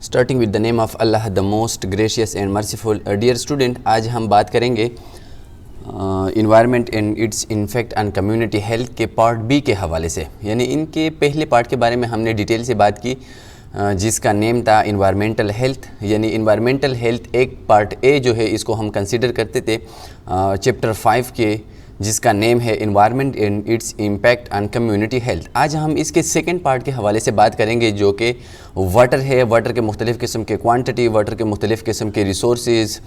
Starting with the name of Allah the most gracious and merciful. Dear student, आज हम बात करेंगे environment and its effect on community health के part B के हवाले से। यानी इनके पहले पार्ट के बारे में हमने डिटेल से बात की, जिसका नेम था इन्वायरमेंटल हेल्थ। यानी इन्वायरमेंटल हेल्थ एक पार्ट ए जो है इसको हम कंसिडर करते थे चैप्टर 5 के, जिसका नेम है environment and its impact on community health. आज हम इसके सेकंड पार्ट के हवाले से बात करेंगे, जो कि वाटर है। वाटर के मुख्तलिफ़ किस्म के क्वांटिटी, वाटर के मुख्तलिफ़ किस्म के रिसोर्सेज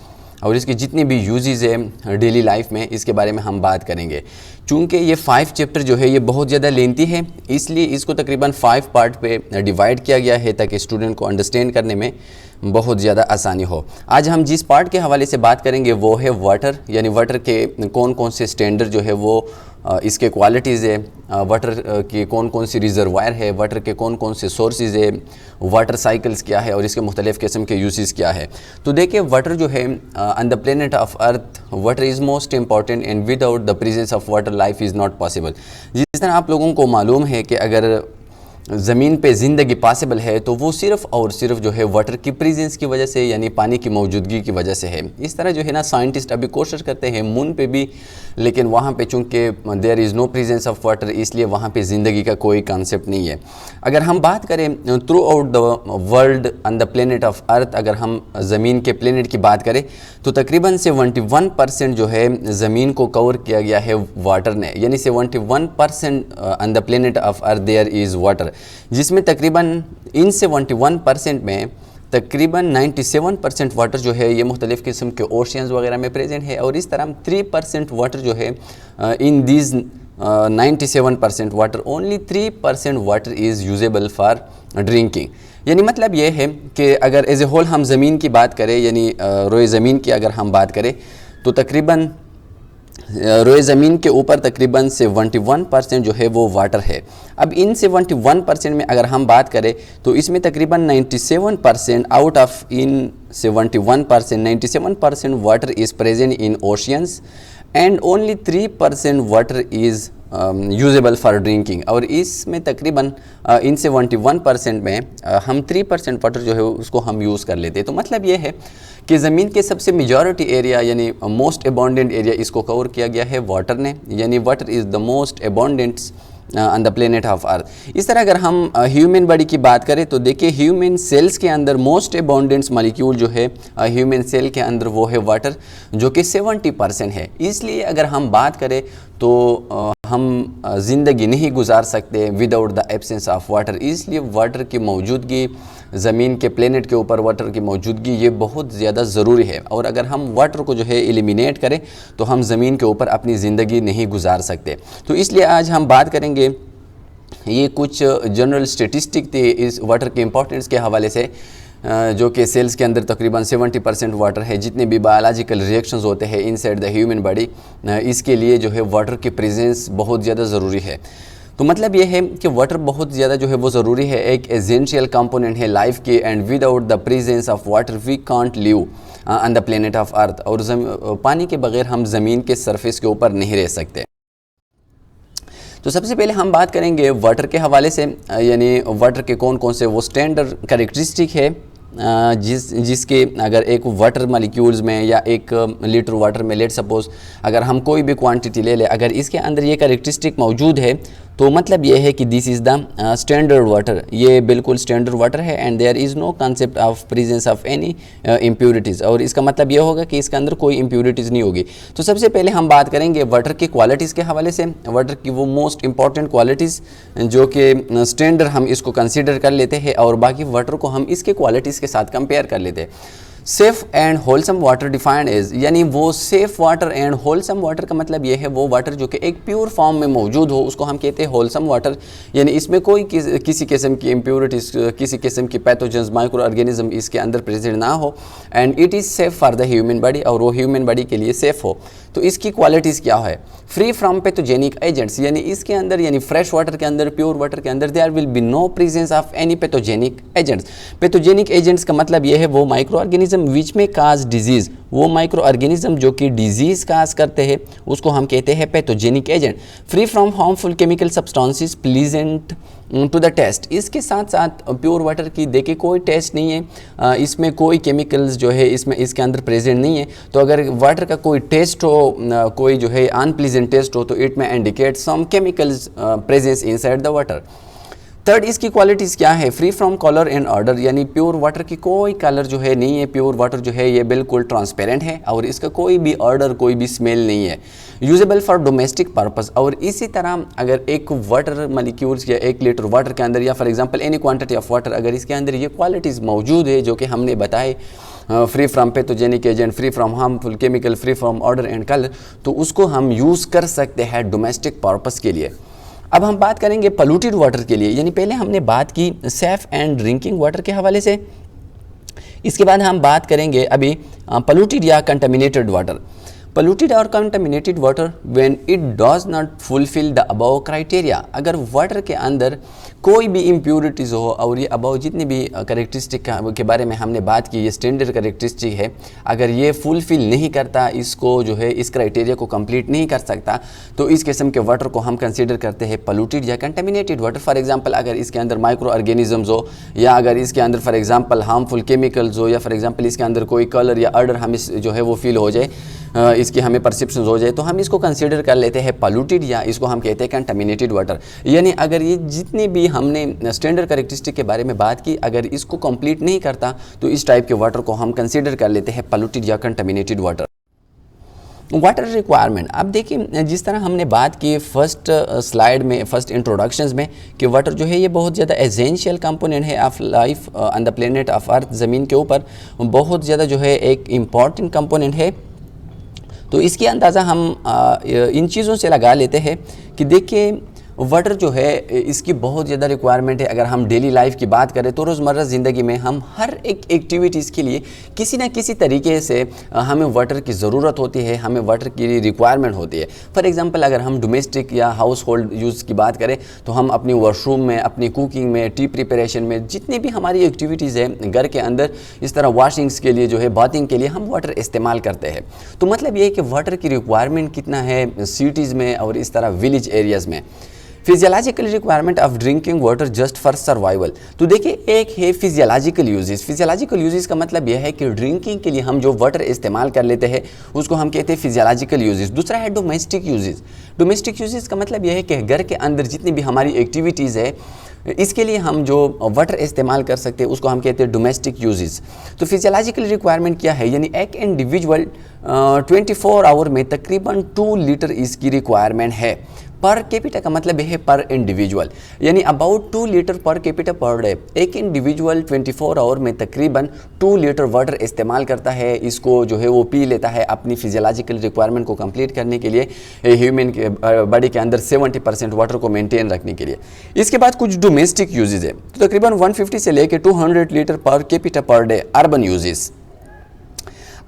और इसकी जितनी भी यूजेज़ है डेली लाइफ में, इसके बारे में हम बात करेंगे। चूँकि ये 5 चैप्टर जो है ये बहुत ज़्यादा लेंथी है, इसलिए इसको तकरीबन 5 पार्ट पे डिवाइड किया गया है ताकि स्टूडेंट को अंडरस्टैंड करने में बहुत ज़्यादा आसानी हो। आज हम जिस पार्ट के हवाले से बात करेंगे वो है वाटर। यानी वाटर के कौन कौन से स्टैंडर्ड जो है वो इसके क्वालिटीज़ है, वाटर की कौन कौन सी रिजर्वायर है, वाटर के कौन कौन से सोर्सेज है, वाटर साइकिल्स क्या है और इसके मुख्तलिफ़ किस्म के यूसेस क्या है। तो देखिए, वाटर जो है on the planet of earth, water is most important and without the presence of water life is not possible. जिस तरह आप लोगों को मालूम है कि अगर ज़मीन पे ज़िंदगी पॉसिबल है तो वो सिर्फ़ और सिर्फ जो है वाटर की प्रेजेंस की वजह से, यानी पानी की मौजूदगी की वजह से है। इस तरह जो है ना, साइंटिस्ट अभी कोशिश करते हैं मून पे भी, लेकिन वहाँ पे चूँकि there is no presence of water, इसलिए वहाँ पे ज़िंदगी का कोई कॉन्सेप्ट नहीं है। अगर हम बात करें through out the world on the planet of अर्थ, अगर हम ज़मीन के प्लेनेट की बात करें तो तकरीबन 71% जो है ज़मीन को कवर किया गया है वाटर ने। यानी 71% on the planet of Earth there is water, जिसमें तकरीबन इन 71% में तकरीबन 97% वाटर जो है ये मुख्तलिफ़ किस्म के ओशियंस वगैरह में प्रेजेंट है। और इस तरह 3% वाटर जो है in these 97% water, only 3% water is usable for drinking. यानी मतलब ये है कि अगर एज ए होल हम ज़मीन की बात करें, यानी रोए ज़मीन की अगर हम बात करें तो तकरीबन रोए ज़मीन के ऊपर तकरीबन 71% जो है वो वाटर है। अब इन 71% में अगर हम बात करें तो इसमें तकरीबन 97% out of in 71%, 97% water is present in oceans and only 3% water is usable for drinking. और इसमें तकरीबन इन 71% में हम 3% वाटर जो है उसको हम यूज़ कर लेते हैं। तो मतलब ये है कि ज़मीन के सबसे मेजॉरिटी एरिया, यानी मोस्ट अबंडेंट एरिया, इसको कवर किया गया है वाटर ने। यानी water is the most abundant on the planet of अर्थ। इस तरह अगर हम ह्यूमन बॉडी की बात करें तो देखिए, ह्यूमन सेल्स के अंदर मोस्ट अबंडेंट मॉलिक्यूल जो है ह्यूमन सेल के अंदर वो है वाटर, जो कि 70% है। इसलिए अगर हम बात करें तो हम ज़िंदगी नहीं गुजार सकते without the absence of water. इसलिए वाटर की मौजूदगी, ज़मीन के प्लेनेट के ऊपर वाटर की मौजूदगी ये बहुत ज़्यादा ज़रूरी है। और अगर हम वाटर को जो है एलिमिनेट करें तो हम ज़मीन के ऊपर अपनी ज़िंदगी नहीं गुजार सकते। तो इसलिए आज हम बात करेंगे, ये कुछ जनरल स्टेटिस्टिक थे इस वाटर के इंपॉर्टेंस के हवाले से, जो कि सेल्स के अंदर तकरीबन 70% वाटर है। जितने भी बायोलॉजिकल रिएक्शंस होते हैं इनसाइड द ह्यूमन बॉडी, इसके लिए जो है वाटर की प्रेजेंस बहुत ज़्यादा ज़रूरी है। तो मतलब ये है कि वाटर बहुत ज़्यादा जो है वो ज़रूरी है, एक एसेंशियल कंपोनेंट है लाइफ की, and without the presence of water we can't live on the planet of Earth. और पानी के बगैर हम ज़मीन के सरफेस के ऊपर नहीं रह सकते। तो सबसे पहले हम बात करेंगे वाटर के हवाले से, यानी वाटर के कौन कौन से वो स्टैंडर्ड कैरेक्टरिस्टिक है जिसके अगर एक वाटर मॉलिक्यूल्स में या 1 लीटर वाटर में, लेट सपोज अगर हम कोई भी क्वांटिटी ले लें, अगर इसके अंदर ये कैरेक्टरिस्टिक मौजूद है तो मतलब ये है कि this is the standard water, ये बिल्कुल स्टैंडर्ड वाटर है and there is no concept of presence of any impurities. और इसका मतलब ये होगा कि इसके अंदर कोई इम्प्योरिटीज़ नहीं होगी। तो सबसे पहले हम बात करेंगे वाटर की क्वालिटीज़ के हवाले से। वाटर की वो मोस्ट इंपॉर्टेंट क्वालिटीज़ जो कि स्टैंडर्ड हम इसको कंसिडर कर लेते हैं और बाकी वाटर को हम इसके क्वालिटीज़ के साथ कंपेयर कर लेते हैं। Safe and wholesome water defined as, यानी वो safe water and wholesome water का मतलब ये है वो वाटर जो कि एक प्योर फॉर्म में मौजूद हो, उसको हम कहते हैं होलसम वाटर। यानी इसमें कोई किसी किस्म की इम्प्योरिटीज़, किसी किस्म की पैथोजेंस, माइक्रो ऑर्गेनिज्म इसके अंदर प्रेजेंट ना हो, and it is safe for the human body, और वो ह्यूमन बॉडी के लिए सेफ़ हो। तो इसकी क्वालिटीज़ क्या है? फ्री फ्रॉम पैथोजेनिक एजेंट्स, यानी इसके अंदर, यानी फ्रेश वाटर के अंदर, प्योर वाटर के अंदर there will be no presence of any pathogenic agents. Pathogenic agents का मतलब ये है वो माइक्रो ऑर्गेनिज्म ऑर्गेनिज्म विच में काज डिजीज़, वो माइक्रो ऑर्गेनिज्म जो कि डिजीज़ काज करते हैं उसको हम कहते हैं pathogenic agent. Free from harmful chemical substances pleasant to the taste. इसके साथ साथ प्योर वाटर की देखिए कोई टेस्ट नहीं है, इसमें कोई केमिकल्स जो है इसमें इसके अंदर प्रेजेंट नहीं है। तो अगर वाटर का कोई टेस्ट हो, कोई जो है अनप्लीजेंट टेस्ट हो, तो इट में indicate some chemicals presence inside the water. Third, इसकी क्वालिटीज़ क्या है? Free from colour and odour, यानी प्योर वाटर की कोई कलर जो है नहीं है। प्योर वाटर जो है ये बिल्कुल ट्रांसपेरेंट है और इसका कोई भी ऑर्डर, कोई भी स्मेल नहीं है। यूजेबल फॉर डोमेस्टिक पर्पस, और इसी तरह अगर एक वाटर मॉलिक्यूल्स या 1 लीटर वाटर के अंदर या for example any quantity of water, अगर इसके अंदर ये क्वालिटीज़ मौजूद है जो कि हमने बताए, free from pathogenic agent, free from harmful chemical, free from order and colour, तो उसको हम यूज़ कर सकते हैं डोमेस्टिक पर्पस के लिए। अब हम बात करेंगे पोल्यूटेड वाटर के लिए, यानी पहले हमने बात की सेफ एंड ड्रिंकिंग वाटर के हवाले से, इसके बाद हम बात करेंगे अभी पोल्यूटेड या कंटामिनेटेड वाटर। पोल्यूटेड और contaminated water when it does not fulfil the above criteria, अगर वाटर के अंदर कोई भी इम्प्योरिटीज़ हो, और ये अबव जितनी भी करेक्टरिस्टिक के बारे में हमने बात की, ये स्टैंडर्ड करेक्टरिस्टिक है, अगर ये फुलफिल नहीं करता, इसको जो है इस क्राइटेरिया को कंप्लीट नहीं कर सकता, तो इस किस्म के वाटर को हम कंसीडर करते हैं पोल्यूटेड या कंटामिनेटेड वाटर। फॉर एग्जांपल अगर इसके अंदर माइक्रो ऑर्गेनिजम्स हो, या अगर इसके अंदर फॉर एग्जांपल हार्मफुल केमिकल्स हो, या फॉर एग्जांपल इसके अंदर कोई कलर या ऑर्डर हमें जो है वो फील हो जाए, इसकी हमें परसेप्शन हो जाए, तो हम इसको कंसीडर कर लेते हैं पोल्यूटेड, या इसको हम कहते हैं कंटामिनेटेड वाटर। यानी अगर ये जितने भी हमने स्टैंडर्ड कैरेक्टरिस्टिक के बारे में बात की, अगर इसको कंप्लीट नहीं करता, तो इस टाइप के वाटर को हम कंसीडर कर लेते हैं पोल्यूटेड या कंटामिनेटेड वाटर। वाटर रिक्वायरमेंट, अब देखिए जिस तरह हमने बात की फर्स्ट स्लाइड में, फर्स्ट इंट्रोडक्शंस में, कि वाटर जो है ये बहुत ज़्यादा एसेंशियल कंपोनेंट है of life on the planet of अर्थ, ज़मीन के ऊपर बहुत ज़्यादा जो है एक इम्पॉर्टेंट कंपोनेंट है। तो इसकी अंदाज़ा हम इन चीज़ों से लगा लेते हैं कि देखिए वाटर जो है इसकी बहुत ज़्यादा रिक्वायरमेंट है। अगर हम डेली लाइफ की बात करें तो रोज़मर्रा ज़िंदगी में हम हर एक एक्टिविटीज़ के लिए किसी न किसी तरीके से हमें वाटर की ज़रूरत होती है, हमें वाटर की रिक्वायरमेंट होती है। फॉर एग्जांपल अगर हम डोमेस्टिक या हाउस होल्ड यूज़ की बात करें तो हम अपनी वॉशरूम में, अपनी कुकिंग में, टी प्रिपरेशन में, जितनी भी हमारी एक्टिविटीज़ है घर के अंदर, इस तरह वॉशिंग्स के लिए जो है, बाथिंग के लिए हम वाटर इस्तेमाल करते हैं। तो मतलब ये है कि वाटर की रिक्वायरमेंट कितना है सिटीज़ में और इस तरह विलेज एरियाज़ में। Physiological requirement of drinking water just for survival, तो देखिए एक है फिजियोलॉजिकल यूजेस। फिजियोलॉजिकल यूजेस का मतलब यह है कि ड्रिंकिंग के लिए हम जो वाटर इस्तेमाल कर लेते हैं उसको हम कहते हैं फिजियोलॉजिकल यूजेस। दूसरा है डोमेस्टिक यूजेस। डोमेस्टिक यूजेस का मतलब यह है कि घर के अंदर जितनी भी हमारी एक्टिविटीज़ है, इसके लिए हम जो वाटर इस्तेमाल कर सकते हैं उसको हम कहते हैं डोमेस्टिक यूजेस। तो फिजियोलॉजिकल रिक्वायरमेंट क्या है, यानी एक इंडिविजुअल 24 आवर में तकरीबन 2 लीटर इसकी रिक्वायरमेंट है। पर कैपिटा का मतलब है पर इंडिविजुअल, यानी about 2 litre per capita per day. एक इंडिविजुअल 24 आवर में तकरीबन 2 लीटर वाटर इस्तेमाल करता है, इसको जो है वो पी लेता है अपनी फिजियोलॉजिकल रिक्वायरमेंट को कंप्लीट करने के लिए, ह्यूमन के बॉडी के अंदर 70% वाटर को मेंटेन रखने के लिए। इसके बाद कुछ डोमेस्टिक यूजेज है, तो तकरीबन 150 से लेकर 200 litre per capita per day urban uses.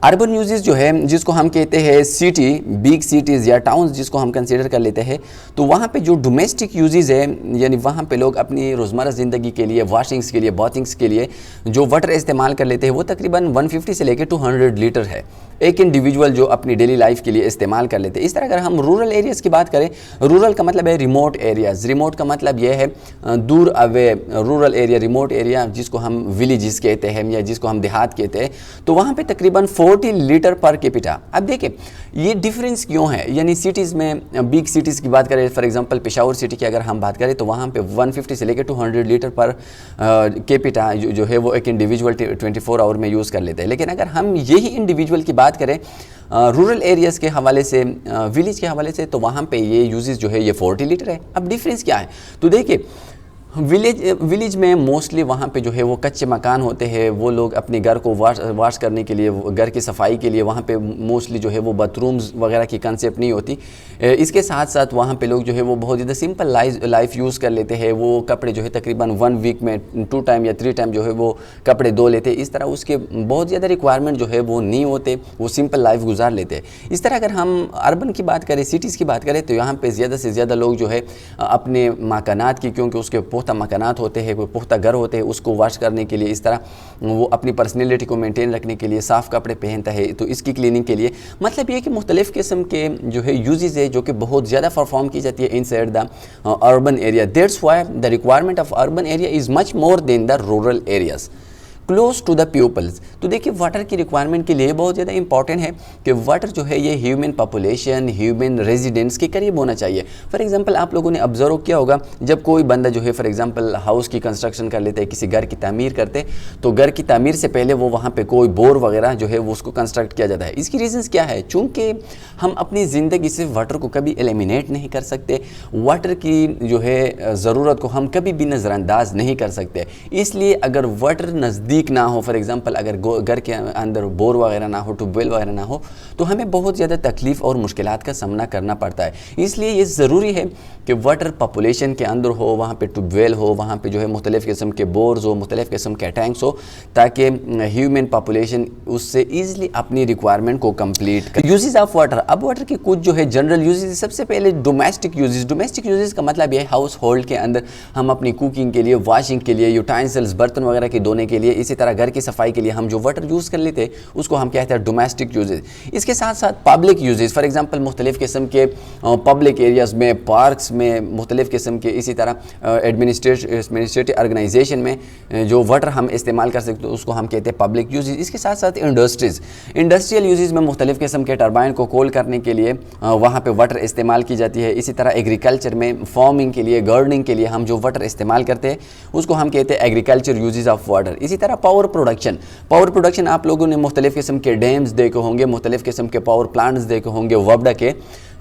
Urban uses जो है जिसको हम कहते हैं सिटी, बिग सिटीज़ या टाउन्स जिसको हम कंसीडर कर लेते हैं, तो वहाँ पे जो डोमेस्टिक यूजेस है, यानी वहाँ पे लोग अपनी रोज़मर्रा ज़िंदगी के लिए, वॉशिंग्स के लिए, बाथिंग्स के लिए जो वाटर इस्तेमाल कर लेते हैं वो तकरीबन 150 से लेकर 200 लीटर है, एक इंडिविजुअल जो अपनी डेली लाइफ के लिए इस्तेमाल कर लेते हैं। इस तरह अगर हम रूरल एरियाज़ की बात करें, रूरल का मतलब है रिमोट एरियाज़। रिमोट का मतलब यह है दूर away, rural area, remote area जिसको हम विलेजेस कहते हैं या जिसको हम देहात कहते हैं, तो वहाँ पे तकरीबन 40 लीटर पर कैपिटा। अब देखिए ये डिफरेंस क्यों है, यानी सिटीज़ में, बिग सिटीज़ की बात करें, फॉर एग्जांपल पेशावर सिटी की अगर हम बात करें तो वहाँ पे 150 से लेकर 200 लीटर पर कैपिटा जो है वो एक इंडिविजुअल 24 आवर में यूज़ कर लेते हैं। लेकिन अगर हम यही इंडिविजुअल की बात करें रूरल एरियाज़ के हवाले से, विलेज के हवाले से, तो वहाँ पे ये यूजेस जो है ये 40 लीटर है। अब डिफरेंस क्या है, तो देखिए विलेज में मोस्टली वहाँ पे जो है वो कच्चे मकान होते हैं, वो लोग अपने घर को वाश करने के लिए, घर की सफाई के लिए वहाँ पे मोस्टली जो है वो बाथरूम्स वगैरह की कंसेप्ट नहीं होती। इसके साथ साथ वहाँ पे लोग जो है वो बहुत ज़्यादा सिंपल लाइफ यूज़ कर लेते हैं। वो कपड़े जो है तकरीबन 1 वीक में 2 टाइम या 3 टाइम जो है वो कपड़े धो लेते हैं। इस तरह उसके बहुत ज़्यादा रिक्वायरमेंट जो है वो नहीं होते, वो सिंपल लाइफ गुजार लेते हैं। इस तरह अगर हम अर्बन की बात करें, सिटीज़ की बात करें, तो यहाँ पर ज़्यादा से ज़्यादा लोग जो है अपने मकानात की, क्योंकि उसके पुख्ता मकानात होते हैं, कोई पुख्ता घर होते हैं, उसको वॉश करने के लिए, इस तरह वो अपनी पर्सनैलिटी को मेंटेन रखने के लिए साफ़ कपड़े पहनता है, तो इसकी क्लीनिंग के लिए। मतलब ये कि मुख्तलिफ़ किस्म के जो है यूजेज़ है जो कि बहुत ज़्यादा परफॉर्म की जाती है inside the urban area. That's why the requirement of urban area is much more than the rural areas close to the peoples. तो देखिए वाटर की रिक्वायरमेंट के लिए बहुत ज़्यादा इंपॉर्टेंट है कि वाटर जो है ये ह्यूमन पॉपुलेशन, ह्यूमन रेजिडेंट्स के करीब होना चाहिए। फॉर एग्जांपल आप लोगों ने ऑब्जर्व किया होगा, जब कोई बंदा जो है फॉर एग्जांपल हाउस की कंस्ट्रक्शन कर लेते हैं, किसी घर की तामीर करते, तो घर की तामीर से पहले वो वहाँ पे कोई बोर वगैरह जो है वो उसको कंस्ट्रक्ट किया जाता है। इसकी रीजंस क्या है? चूँकि हम अपनी ज़िंदगी से वाटर को कभी एलिमिनेट नहीं कर सकते, वाटर की जो है ज़रूरत को हम कभी भी नज़रअंदाज नहीं कर सकते। इसलिए अगर वाटर नज़दीक ना हो, फॉर एग्जांपल अगर घर के अंदर बोर वगैरह ना हो, ट्यूबवेल वगैरह ना हो, तो हमें बहुत ज़्यादा तकलीफ़ और मुश्किलात का सामना करना पड़ता है। इसलिए ये ज़रूरी है कि वाटर पॉपुलेशन के अंदर हो, वहाँ पे ट्यूबवेल हो, वहाँ पे जो है मुख्तलिफ़ किस्म के बोर्स हो, मुख्तलिफ़ किस्म के टैंक्स हो, ताकि ह्यूमन पॉपुलेशन उससे ईज़िली अपनी रिक्वायरमेंट को कंप्लीट करे। यूजेस ऑफ वाटर, अब वाटर की कुछ जो है जनरल यूजेस, सबसे पहले डोमेस्टिक यूजेस। डोमेस्टिक यूजेस का मतलब ये है हाउस होल्ड के अंदर हम अपनी कुकिंग के लिए, वॉशिंग के लिए, यूटेंसिल्स बर्तन वगैरह के धोने के लिए, इसी तरह घर की सफाई के लिए हम जो वाटर यूज़ कर लेते हैं उसको हम कहते हैं डोमेस्टिक यूजेस। इसके साथ साथ पब्लिक यूजेस, फॉर एग्जांपल मुख्तलिफ़ किस्म के पब्लिक एरियाज़ में, पार्क्स में, मुख्तलिफ़ किस्म के इसी तरह एडमिनिस्ट्रेटिव ऑर्गेनाइजेशन में जो वाटर हम इस्तेमाल कर सकते हैं उसको हम कहते हैं पब्लिक यूजेस। इसके साथ साथ इंडस्ट्रियल यूजेस में मुख्तलिफ़ किस्म के टरबाइन को कूल करने के लिए वहाँ पर वाटर इस्तेमाल की जाती है। इसी तरह एग्रीकल्चर में, फार्मिंग के लिए, गार्डनिंग के लिए हम जो वाटर इस्तेमाल करते हैं उसको हम कहते हैं एग्रीकल्चर यूजेस ऑफ वाटर। इसी तरह पावर प्रोडक्शन आप लोगों ने मुख्तलिफ़ किस्म के डैम्स देखे होंगे, मुख्तलिफ़ किस्म के पावर प्लांट्स देखे होंगे वबडा के,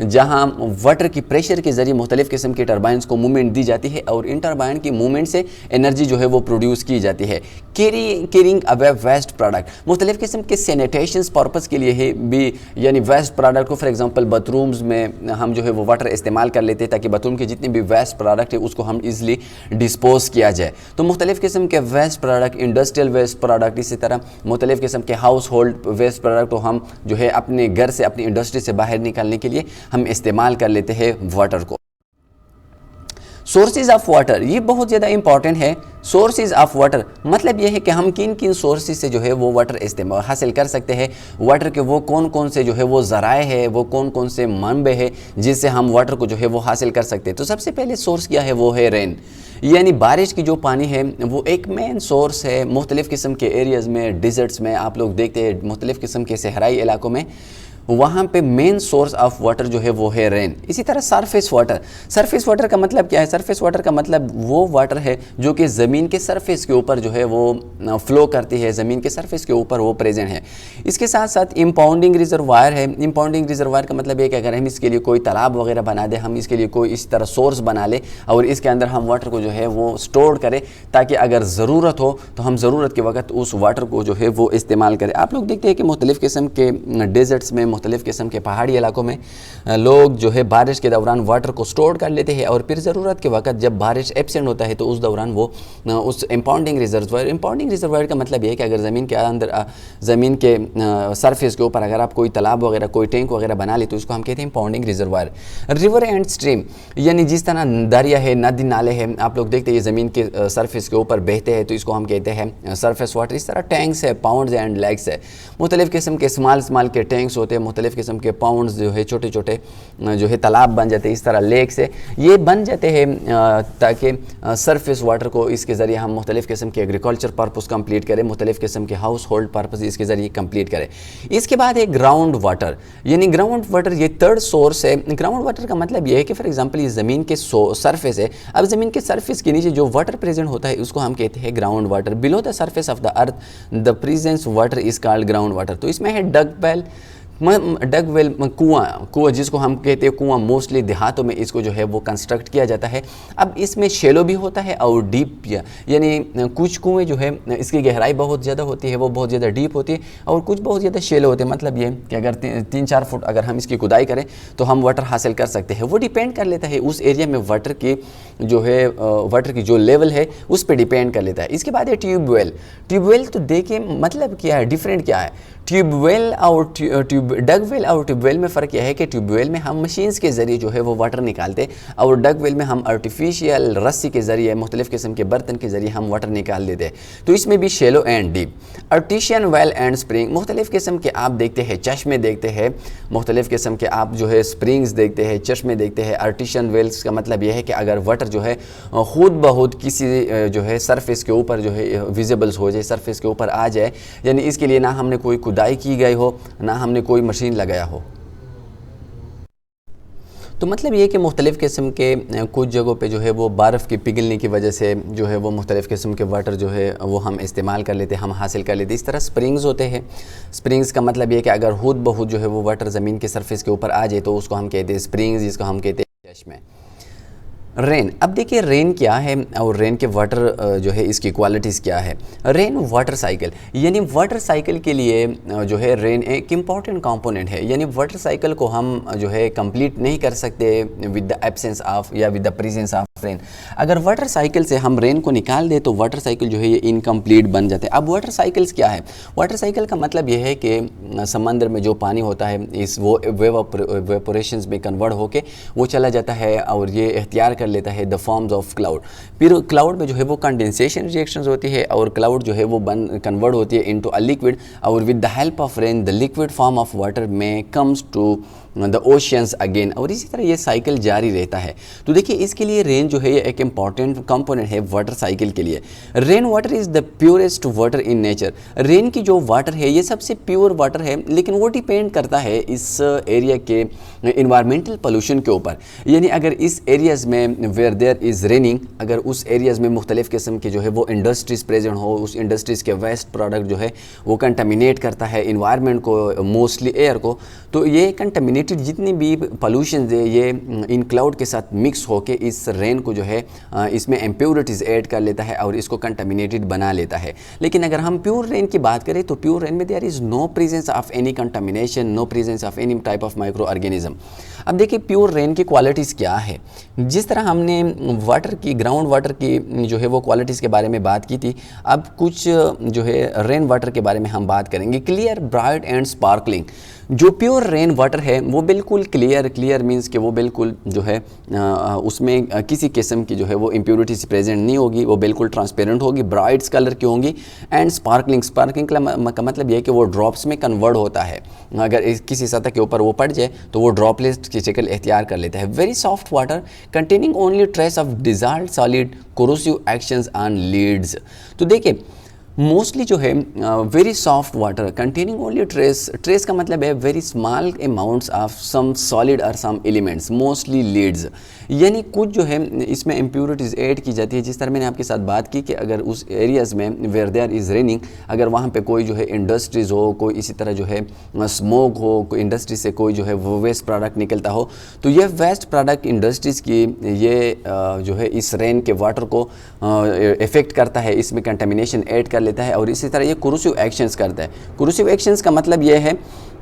जहां वाटर की प्रेशर के ज़रिए मुख्तलिफ़ किस्म के टरबाइंस को मूवमेंट दी जाती है और इन टरबाइन की मूवमेंट से एनर्जी जो है वो प्रोड्यूस की जाती है। कैरिंग अवे वेस्ट प्रोडक्ट, मुख्तलिफ़ किस्म के सैनिटेशन पर्पज़ के लिए है भी, यानी वेस्ट प्रोडक्ट को फॉर एग्जांपल बाथरूम्स में हम जो है वो वाटर इस्तेमाल कर लेते हैं ताकि बाथरूम के जितने भी वेस्ट प्रोडक्ट है उसको हम इजली डिस्पोज किया जाए। तो मुख्तलिफ़ किस्म के waste product, industrial waste product, इसी तरह मुख्तलिफ़ किस्म के हाउस होल्ड वेस्ट प्रोडक्ट को हम जो है अपने घर से, अपनी इंडस्ट्री से बाहर निकालने के लिए हम इस्तेमाल कर लेते हैं वाटर को। सोर्सेज ऑफ वाटर, ये बहुत ज़्यादा इंपॉर्टेंट है। सोर्सेज ऑफ वाटर मतलब ये है कि हम किन किन सोर्सेज से जो है वो वाटर इस्तेमाल हासिल कर सकते हैं। वाटर के वो कौन कौन से जो है वो ज़राए हैं, वो कौन कौन से मनबे हैं जिससे हम वाटर को जो है वो हासिल कर सकते हैं। तो सबसे पहले सोर्स क्या है, वो है रेन, यानी बारिश की जो पानी है वो एक मेन सोर्स है। मुख्तलिफ़ किस्म के एरियाज़ में, डिज़र्ट्स में आप लोग देखते हैं, मुख्तलिफ़ किस्म के सहराई इलाकों में वहाँ पे मेन सोर्स ऑफ वाटर जो है वो है रेन। इसी तरह सरफेस वाटर का मतलब क्या है? सरफेस वाटर का मतलब वो वाटर है जो कि ज़मीन के सरफेस के ऊपर जो है वो फ्लो करती है, ज़मीन के सरफेस के ऊपर वो प्रेजेंट है। इसके साथ साथ इंपाउंडिंग रिजर्वायर है। इंपाउंडिंग रिजर्वायर का मतलब ये कि अगर हम इसके लिए कोई तालाब वगैरह बना दें, हम इसके लिए कोई इस तरह सोर्स बना ले और इसके अंदर हम वाटर को जो है वो स्टोर करें ताकि अगर ज़रूरत हो तो हम ज़रूरत के वक्त उस वाटर को जो है वो इस्तेमाल करें। आप लोग देखते हैं कि मुख्तलिफ़ किस्म के डेजर्ट्स में, मुख्तलिफ़ किस्म के पहाड़ी इलाकों में लोग जो है बारिश के दौरान वाटर को स्टोर कर लेते हैं और फिर ज़रूरत के वक्त जब बारिश एब्सेंट होता है तो उस दौरान वो उस इंपाउंडिंग रिजर्वायर का मतलब ये है कि अगर ज़मीन के अंदर, ज़मीन के सरफेस के ऊपर अगर आप कोई तालाब वगैरह, कोई टैंक वगैरह बना ले तो उसको हम कहते हैं इंपाउंडिंग रिजर्वायर। रिवर एंड स्ट्रीम, यानी जिस तरह दरिया है, नदी नाले हैं, आप लोग देखते हैं ये ज़मीन के सरफेस के ऊपर बहते हैं तो इसको हम कहते हैं सरफेस वाटर। इस तरह टैंक्स है, पाउंड्स एंड लेक्स है। मुख्तलिफ़ किस्म के स्मॉल के टैंक्स होते हैं, मुख्तलिफ़ किस्म के पाउंड्स जो है छोटे छोटे जो है तालाब बन जाते हैं। इस तरह लेक से ये बन जाते हैं ताकि सरफेस वाटर को इसके ज़रिए हम मुख्तलिफ़ किस्म के एग्रीकल्चर पर्पज़ कंप्लीट करें, मुख्तलिफ़ किस्म के हाउस होल्ड पर्पज़ इसके ज़रिए कंप्लीट करें। इसके बाद है ग्राउंड वाटर, यानी ग्राउंड वाटर ये थर्ड सोर्स है। ग्राउंड वाटर का मतलब ये है कि फॉर एग्जांपल ये ज़मीन के सरफेस है, अब ज़मीन के सरफेस के नीचे जो वाटर प्रेजेंट होता है उसको हम कहते हैं ground water. Below the surface of the earth the presence water is called ground water. तो इसमें है डग वेल, कुआं जिसको हम कहते हैं कुआं, मोस्टली देहातों में इसको जो है वो कंस्ट्रक्ट किया जाता है। अब इसमें शेलो भी होता है और डीप, यानी कुछ कुएं जो है इसकी गहराई बहुत ज़्यादा होती है, वो बहुत ज़्यादा डीप होती है और कुछ बहुत ज़्यादा शेलो होते हैं। मतलब ये कि अगर 3-4 फुट अगर हम इसकी खुदाई करें तो हम वाटर हासिल कर सकते हैं। वो डिपेंड कर लेता है उस एरिया में वाटर की जो लेवल है उस पर डिपेंड कर लेता है। इसके बाद है ट्यूबवेल तो देखिए मतलब क्या है, डिफरेंट क्या है। ट्यूबवेल और डगवेल और ट्यूबवेल में फ़र्क यह है कि ट्यूबवेल में हम मशीन्स के ज़रिए जो है वो वाटर निकालते और डगवेल में हम आर्टिफिशियल रस्सी के ज़रिए मुख्तलिफ़ किस्म के बर्तन के ज़रिए हम वाटर निकाल देते हैं। तो इसमें भी shallow and deep. Artisan well and spring, मुख्तलिफ़ किस्म के आप देखते हैं चश्मे देखते हैं, मुख्तलिफ़ किस्म के आप जो है स्प्रिंग्स देखते हैं, चश्मे देखते हैं। आर्टिशियन वेल्स का मतलब यह है कि अगर वाटर जो है खुद ब खुद किसी जो है सरफेस के ऊपर जो है विजिबल्स हो जाए, सरफेस के ऊपर आ जाए, यानी इसके लिए ना हमने कोई खुदाई की गई हो, ना हमने कोई मशीन लगाया हो। तो मतलब ये कि मुख्तलिफ़ किस्म के कुछ जगहों पे जो है वो बर्फ़ की पिघलने की वजह से जो है वो मुख्तलिफ़ किस्म के वाटर जो है वो हम इस्तेमाल कर लेते हैं, हम हासिल कर लेते हैं। इस तरह स्प्रिंग्स होते हैं। स्प्रिंग्स का मतलब ये कि अगर खुद ब खुद जो है वो वाटर ज़मीन के सरफेस के ऊपर आ जाए तो उसको हम कहते हैं स्प्रिंग्स, जिसको हम कहते हैं चश्मे। रेन, अब देखिए रेन क्या है और रेन के वाटर जो है इसकी क्वालिटीज़ क्या है। रेन वाटर साइकिल, यानी वाटर साइकिल के लिए जो है रेन एक इम्पॉर्टेंट कंपोनेंट है। यानी वाटर साइकिल को हम जो है कंप्लीट नहीं कर सकते विद द एब्सेंस ऑफ या with the presence of rain. अगर वाटर साइकिल से हम रेन को निकाल दे तो वाटर साइकिल जो है ये इनकम्प्लीट बन जाते हैं। अब वाटर साइकिल्स क्या है? वाटर साइकिल का मतलब ये है कि समंदर में जो पानी होता है इस वो वेपोरेशंस में कन्वर्ट होके वो चला जाता है और ये इख्तियार कर लेता है द फॉर्म्स ऑफ क्लाउड। फिर क्लाउड में जो है वो कंडेंसेशन रिएक्शंस होती है और क्लाउड जो है वो कन्वर्ट होती है इनटू अ लिक्विड, और with the help of rain the liquid form of water में comes to the oceans again, और इसी तरह ये साइकिल जारी रहता है। तो देखिए इसके लिए रेन जो है ये एक इम्पॉर्टेंट कंपोनेंट है वाटर साइकिल के लिए। Rain water is the purest water in nature. Rain की जो वाटर है ये सबसे प्योर वाटर है, लेकिन वो डिपेंड करता है इस एरिया के इन्वायरमेंटल पोल्यूशन के ऊपर। यानी अगर इस एरियाज़ में वेयर देयर इज़ रेनिंग, अगर उस एरियाज़ में मुख्तलिफ़ किस्म के जो है वो इंडस्ट्रीज़ प्रेजेंट हो, उस इंडस्ट्रीज़ के वेस्ट प्रोडक्ट जो है वो कंटामिनेट करता है इन्वायरमेंट को, मोस्टली एयर को, तो ये कंटामिनेटेड जितनी भी पोल्यूशन है ये इन क्लाउड के साथ मिक्स होके इस रेन को जो है इसमें इम्प्योरिटीज़ ऐड कर लेता है और इसको कंटामिनेटेड बना लेता है। लेकिन अगर हम प्योर रेन की बात करें तो प्योर रेन में there is no presence of any contamination, no presence of any type of microorganism. अब देखिए प्योर रेन की क्वालिटीज़ क्या है। जिस तरह हमने वाटर की, ग्राउंड वाटर की जो है वो क्वालिटीज़ के बारे में बात की थी, अब कुछ जो है रेन वाटर के बारे में हम बात करेंगे। Clear, bright and sparkling. जो प्योर रेन वाटर है वो बिल्कुल क्लियर मींस कि वो बिल्कुल जो है उसमें किसी किस्म की जो है वो इम्प्योरिटीज प्रेजेंट नहीं होगी, वो बिल्कुल ट्रांसपेरेंट होगी, ब्राइट्स कलर की होंगी। एंड स्पार्कलिंग का मतलब ये है कि वो ड्रॉप्स में कन्वर्ट होता है। अगर किसी सतह के ऊपर वो पड़ जाए तो वो ड्रॉपलेट्स की शक्ल इख्तियार कर लेता है। Very soft water containing only trace of dissolved solid corrosive actions on leads. तो देखिए मोस्टली जो है very soft water containing only trace का मतलब है very small amounts of some solid और सम एलिमेंट्स, मोस्टली लीड्स। यानी कुछ जो है इसमें इम्प्योरिटीज़ ऐड की जाती है। जिस तरह मैंने आपके साथ बात की कि अगर उस एरियाज़ में वेयर देयर इज़ रेनिंग, अगर वहाँ पे कोई जो है इंडस्ट्रीज़ हो, कोई इसी तरह जो है स्मोक हो, कोई इंडस्ट्री से कोई जो है वो वेस्ट प्रोडक्ट निकलता हो, तो ये वेस्ट प्रोडक्ट इंडस्ट्रीज़ की ये जो है इस रेन के वाटर को इफ़ेक्ट करता है, इसमें कंटेमिनेशन ऐड कर लेता है और इसी तरह ये कोरोसिव एक्शंस करता है। कोरोसिव एक्शंस का मतलब ये है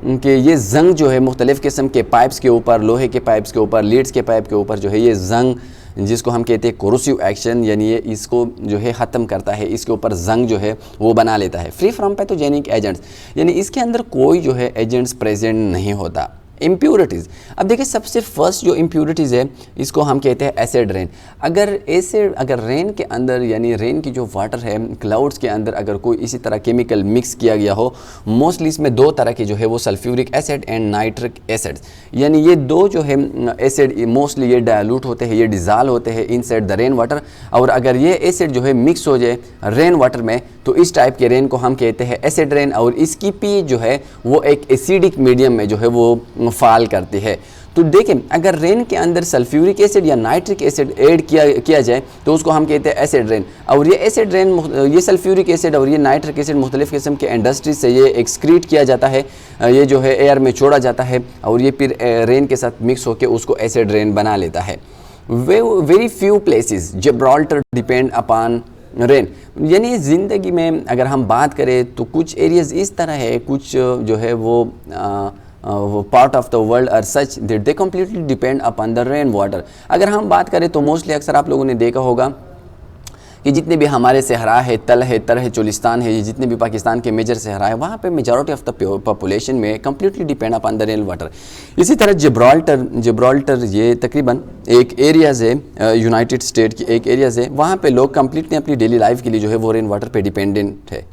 कि ये जंग जो है मुख्तलिफ़ किस्म के पाइप्स के ऊपर, लोहे के पाइप्स के ऊपर, लीड्स के पाइप के ऊपर जो है ये जंग जिसको हम कहते हैं कोरोसिव एक्शन, यानी ये इसको जो है ख़त्म करता है, इसके ऊपर जंग जो है वो बना लेता है। फ्री फ्रॉम पैथोजेनिक एजेंट्स, यानी इसके अंदर कोई जो है एजेंट्स प्रेजेंट नहीं होता। इम्प्योरिटीज़, अब देखिए सबसे फर्स्ट जो इम्प्योरिटीज़ है इसको हम कहते हैं एसिड रेन। अगर रेन के अंदर, यानी रेन की जो वाटर है क्लाउड्स के अंदर अगर कोई इसी तरह केमिकल मिक्स किया गया हो, मोस्टली इसमें दो तरह के जो है वो sulphuric acid and nitric acid, यानी ये दो जो है एसिड मोस्टली ये डायलूट होते हैं, ये डिज़ॉल्व होते हैं इनसाइड द रेन वाटर। और अगर ये एसिड जो है मिक्स हो जाए रेन वाटर में तो इस टाइप के रेन को हम कहते हैं एसिड रेन, और इसकी पीएच जो है वो एक एसिडिक मीडियम में जो है वो फाल करती है। तो देखें अगर रेन के अंदर सल्फ्यूरिक एसिड या नाइट्रिक एसिड ऐड किया जाए तो उसको हम कहते हैं एसिड रेन। और ये एसिड रेन, ये सल्फ्यूरिक एसिड और ये नाइट्रिक एसिड मुख्तलिफ़ किस्म के इंडस्ट्री से ये एक्सक्रीट किया जाता है, ये जो है एयर में छोड़ा जाता है और ये फिर रेन के साथ मिक्स होकर उसको एसिड रेन बना लेता है। Very few places Gibraltar depend upon rain, यानी ज़िंदगी में अगर हम बात करें तो कुछ एरियाज़ इस तरह है, कुछ जो है वो part of the world are such that they completely depend upon the rain water. अगर हम बात करें तो मोस्टली अक्सर आप लोगों ने देखा होगा कि जितने भी हमारे सहरा है, तल है, तर है, चोलिस्तान है, ये जितने भी पाकिस्तान के मेजर सहरा है, वहाँ पे मेजॉरिटी ऑफ द पॉपुलेशन में completely depend upon the rain water. इसी तरह जिब्राल्टर ये तकरीबन एक एरियाज़ है, यूनाइटेड स्टेट की एक एरियाज़ है, वहाँ पे लोग कम्प्लीटली अपनी डेली लाइफ के लिए जो है वो रेन वाटर पे डिपेंडेंट है।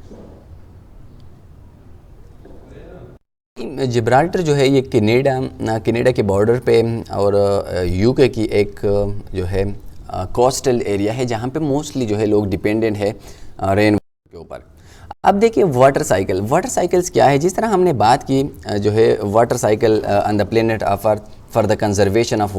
जिब्राल्टर जो है ये कनाडा के बॉर्डर पे और यूके की एक जो है कोस्टल एरिया है, जहाँ पे मोस्टली जो है लोग डिपेंडेंट है रेन वाटर के ऊपर। अब देखिए वाटर साइकिल्स क्या है। जिस तरह हमने बात की जो है water cycle on the planet of earth for the conservation of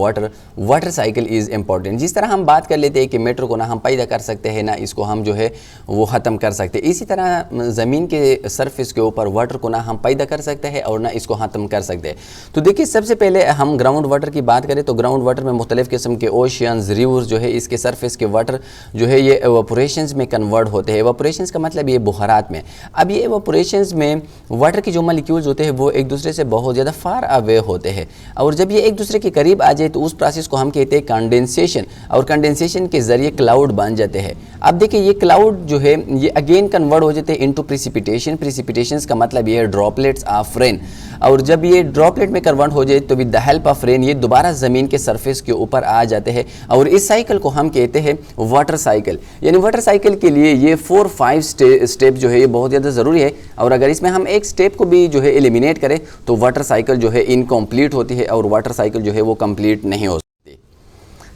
water cycle is important. जिस तरह हम बात कर लेते हैं कि मेट्रो को ना हम पैदा कर सकते हैं ना इसको हम जो है वो ख़त्म कर सकते हैं, इसी तरह ज़मीन के सरफेस के ऊपर वाटर को ना हम पैदा कर सकते हैं और ना इसको ख़त्म कर सकते हैं। तो देखिए सबसे पहले हम ग्राउंड वाटर की बात करें तो ग्राउंड वाटर में मुख्तलिफ़ किस्म के ओशियंस, रिवर्स जो है इसके सरफेस के वाटर जो है ये एवापोरेशंस में कन्वर्ट होते हैं। एवापोरेशंस का मतलब ये बुखारात में। अब ये एवापोरेशंस में वाटर के जो मॉलिक्यूल्स होते हैं वो एक दूसरे से बहुत ज़्यादा फार अवे होते हैं, और जब एक दूसरे के करीब आ जाए तो उस प्रोसेस को हम कहते हैं कंडेंसेशन, और कंडेंसेशन के जरिए क्लाउड बन जाते हैं। अब देखिए ये क्लाउड जो है ये अगेन कन्वर्ट हो जाते हैं इनटू प्रिसिपिटेशंस का मतलब ये है ड्रॉपलेट्स ऑफ रेन, और जब ये ड्रॉपलेट में कन्वर्ट हो जाए तो with the help of rain ये दोबारा ज़मीन के सरफेस के ऊपर आ जाते हैं, और इस साइकिल को हम कहते हैं वाटर साइकिल। यानी वाटर साइकिल के लिए ये 4-5 स्टेप जो है ये बहुत ज़्यादा ज़रूरी है, और अगर इसमें हम एक स्टेप को भी जो है एलिमिनेट करें तो वाटर साइकिल जो है इनकम्प्लीट होती है और वाटर साइकिल जो है वो कंप्लीट नहीं हो सकती।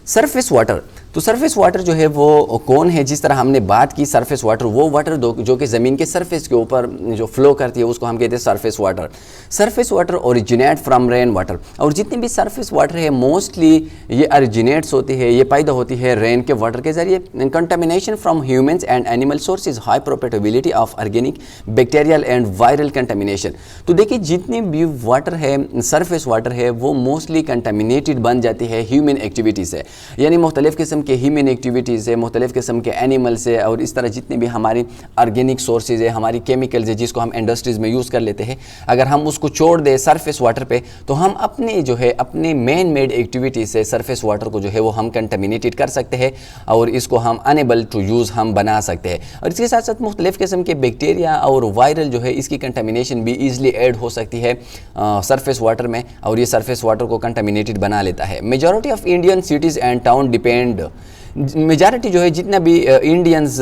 सरफेस वाटर, तो सरफेस वाटर जो है वो कौन है। जिस तरह हमने बात की सरफेस वाटर, वो वाटर जो कि ज़मीन के सरफेस के ऊपर जो फ्लो करती है उसको हम कहते हैं surface water. Surface water originate from rain water, और जितनी भी सरफेस वाटर है मोस्टली ये ओरिजिनेट्स होती है, ये पैदा होती है रेन के वाटर के जरिए। Contamination from humans and animal sources, high probability of organic, bacterial and viral contamination. तो देखिए जितनी भी वाटर है, सरफेस वाटर है, वो मोस्टली कंटामिनेटेड बन जाती है ह्यूमन एक्टिविटी से, यानी मुख्तलिफ़ किस्म के ह्यूमन एक्टिविटीज़ है, मुख्तलिफ़ किस्म के एनिमल्स है, और इस तरह जितनी भी हमारी ऑर्गेनिक सोर्सेज है, हमारी केमिकल्स है जिसको हम इंडस्ट्रीज़ में यूज़ कर लेते हैं, अगर हम उसको छोड़ दें सरफेस वाटर पे तो हम अपने जो है अपने मैन मेड एक्टिविटी से सरफेस वाटर को जो है वो हम कंटामिनेटेड कर सकते हैं, और इसको हम अनेबल टू यूज़ हम बना सकते हैं। और इसके साथ साथ मुख्तलिफ़ किस्म के बैक्टीरिया और वायरल जो है इसकी कंटामिनेशन भी ईजिली ऐड हो सकती है सरफेस वाटर में, और ये सरफेस वाटर को कंटामिनेटेड बना लेता है। Majority of Indian cities and town depend, majority जो है जितना भी इंडियंस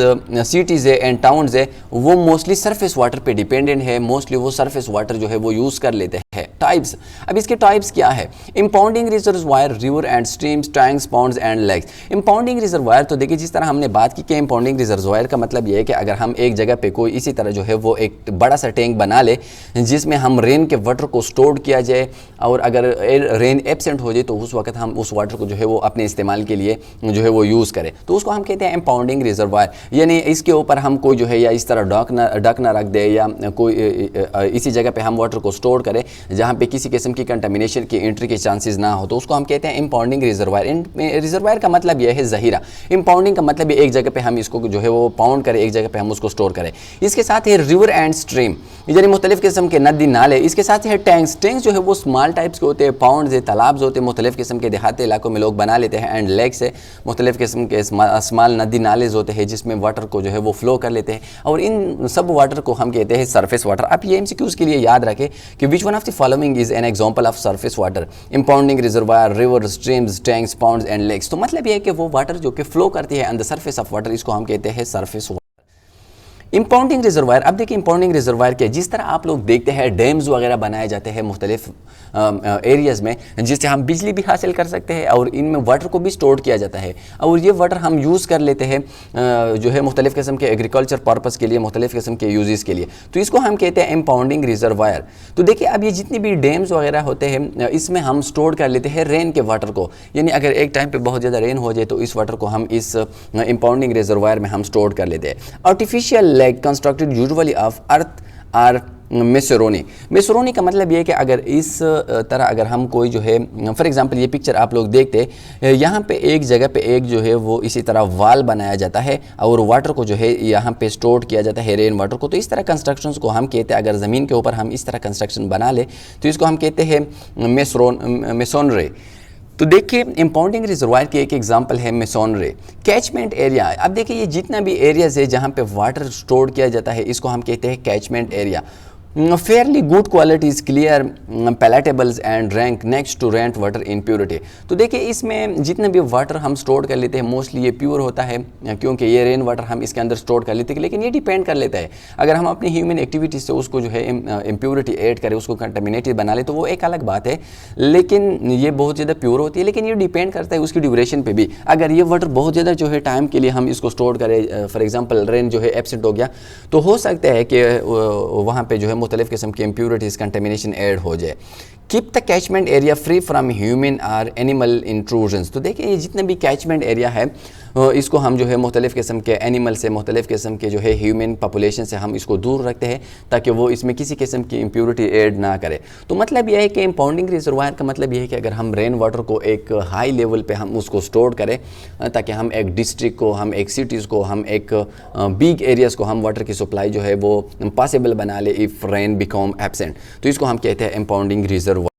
सिटीज़ है एंड टाउन्स है वो मोस्टली सरफेस वाटर पे डिपेंडेंट है, मोस्टली वो सरफेस वाटर जो है वो यूज़ कर लेते हैं। टाइप्स, अब इसके टाइप्स क्या है। Impounding reservoir, river and streams, tanks, ponds and lakes. Impounding reservoir, तो देखिए जिस तरह हमने बात की कि इंपाउंडिंग रिजर्वायर का मतलब ये है कि अगर हम एक जगह पे कोई इसी तरह जो है वो एक बड़ा सा टैंक बना ले जिसमें हम रेन के वाटर को स्टोर किया जाए, और अगर रेन एब्सेंट हो जाए तो उस वक्त हम उस वाटर को जो है वो अपने इस्तेमाल के लिए जो है वो यूज़ करें, तो उसको हम कहते हैं इंपाउंडिंग रिजर्वायर। यानी इसके ऊपर हम कोई जो है या इस तरह डक ना रख दे, या कोई इसी जगह पे हम वाटर को स्टोर करें जहाँ पे किसी किस्म की कंटामिनेशन की एंट्री के चांसेस ना हो, तो उसको हम कहते हैं इंपाउंडिंग रिजर्वायर। रिजर्वायर का मतलब यह है ज़हीरा, इंपाउंडिंग का मतलब एक जगह पे हम इसको जो है वो पाउंड करें, एक जगह पे हम उसको स्टोर करें। इसके साथ है रिवर एंड स्ट्रीम, यानी मुख्तलिफ़ किस्म के नदी नाले। इसके साथ है टैंक्स, टैंक्स जो है वो स्मॉल टाइप्स के होते हैं, पाउंड है, तालाब होते हैं, मुख्तलिफ़ किस्म के देहाती इलाकों में लोग बना लेते हैं। एंड लेक्स है, मुख्तलिफ़ किस्म के स्मॉल नदी नाले होते हैं जिसमें वाटर को जो है वो फ्लो कर लेते हैं, और इन सब वाटर को हम कहते हैं सरफेस वाटर। अब ये MCQs के लिए याद रखें कि which one of the following is an example of surface water. Impounding reservoir, river, streams, tanks, ponds and lakes. तो मतलब ये है कि वो वाटर जो कि फ्लो करती है on the surface of water, इसको हम कहते हैं सरफेस वाटर। इंपाउंडिंग रिजर्वायर, अब देखिए इंपाउंडिंग रिजर्वायर क्या है। जिस तरह आप लोग देखते हैं डैम्स वगैरह बनाए जाते हैं मुख्तलिफ एरियाज़ में जिससे हम बिजली भी हासिल कर सकते हैं, और इनमें वाटर को भी स्टोर किया जाता है, और ये वाटर हम यूज़ कर लेते हैं जो है मुख्तलिफ़ किस्म के एग्रीकल्चर पर्पज़ के लिए, मुख्तलिफ़ किस्म के यूज़ के लिए, तो इसको हम कहते हैं इंपाउंडिंग रिजर्वायर। तो देखिए अब ये जितनी भी डैम्स वगैरह होते हैं इसमें हम स्टोर कर लेते हैं रेन के वाटर को, यानी अगर एक टाइम पर बहुत ज़्यादा रेन हो जाए तो इस वाटर को हम इस इंपाउंडिंग रिजर्वायर में हम स्टोर कर लेते हैं। Artificial lake constructed usually of earth or masonry का मतलब ये है कि अगर इस तरह अगर हम कोई जो है फॉर एग्जांपल ये पिक्चर आप लोग देखते यहाँ पे एक जगह पे एक जो है वो इसी तरह वाल बनाया जाता है और वाटर को जो है यहाँ पे स्टोर किया जाता है रेन वाटर को। तो इस तरह कंस्ट्रक्शंस को हम कहते हैं, अगर ज़मीन के ऊपर हम इस तरह कंस्ट्रक्शन बना ले तो इसको हम कहते हैं मेसोनरी। तो देखिए इंपाउंडिंग रिजर्वायर की एक एग्जांपल है मेसोनरी कैचमेंट एरिया। अब देखिए ये जितना भी एरियाज है जहाँ पे वाटर स्टोर किया जाता है इसको हम कहते हैं catchment area. Fairly good qualities clear palatables and rank next to rain water in purity. तो देखिए इसमें जितना भी वाटर हम स्टोर कर लेते हैं मोस्टली ये प्योर होता है क्योंकि ये रेन वाटर हम इसके अंदर स्टोर कर लेते हैं, लेकिन ये डिपेंड कर लेता है अगर हम अपनी ह्यूमन एक्टिविटी से उसको जो है इम्प्योरिटी ऐड करें, उसको कंटामिनेटेड बना ले तो वो एक अलग बात है, लेकिन ये बहुत ज़्यादा प्योर होती है। लेकिन ये डिपेंड करता है उसकी ड्यूरेशन पे भी। अगर ये वाटर बहुत ज़्यादा जो है टाइम के लिए हम इसको स्टोर करें, फॉर एग्जांपल रेन जो है एब्सेंट हो गया तो हो सकता है कि वहाँ पे जो है मुख्तलिफ किस्म की इम्प्योरिटीज़ कंटेमिनेशन ऐड हो जाए। Keep the catchment area free from human और एनिमल इंट्रूजन्स। तो देखिए ये जितने भी कैचमेंट एरिया है इसको हम जो है मुख्तलिफ किस्म के एनिमल से, मुख्तलिफ किस्म के जो है ह्यूमन पॉपुलेशन से हम इसको दूर रखते हैं ताकि वो इसमें किसी किस्म की इम्प्योरिटी ऐड ना करे। तो मतलब यह है कि इंपाउंडिंग रिजर्वायर का मतलब यह है कि अगर हम रेन वाटर को एक हाई लेवल पे हम उसको स्टोर करें ताकि हम एक डिस्ट्रिक्ट को, हम एक सिटीज़ को, हम एक बिग एरियाज़ को हम वाटर की सप्लाई जो है वो पॉसिबल बना ले इफ़ रेन बिकम एब्सेंट, तो इसको हम कहते हैं इंपाउंडिंग रिजर्वायर।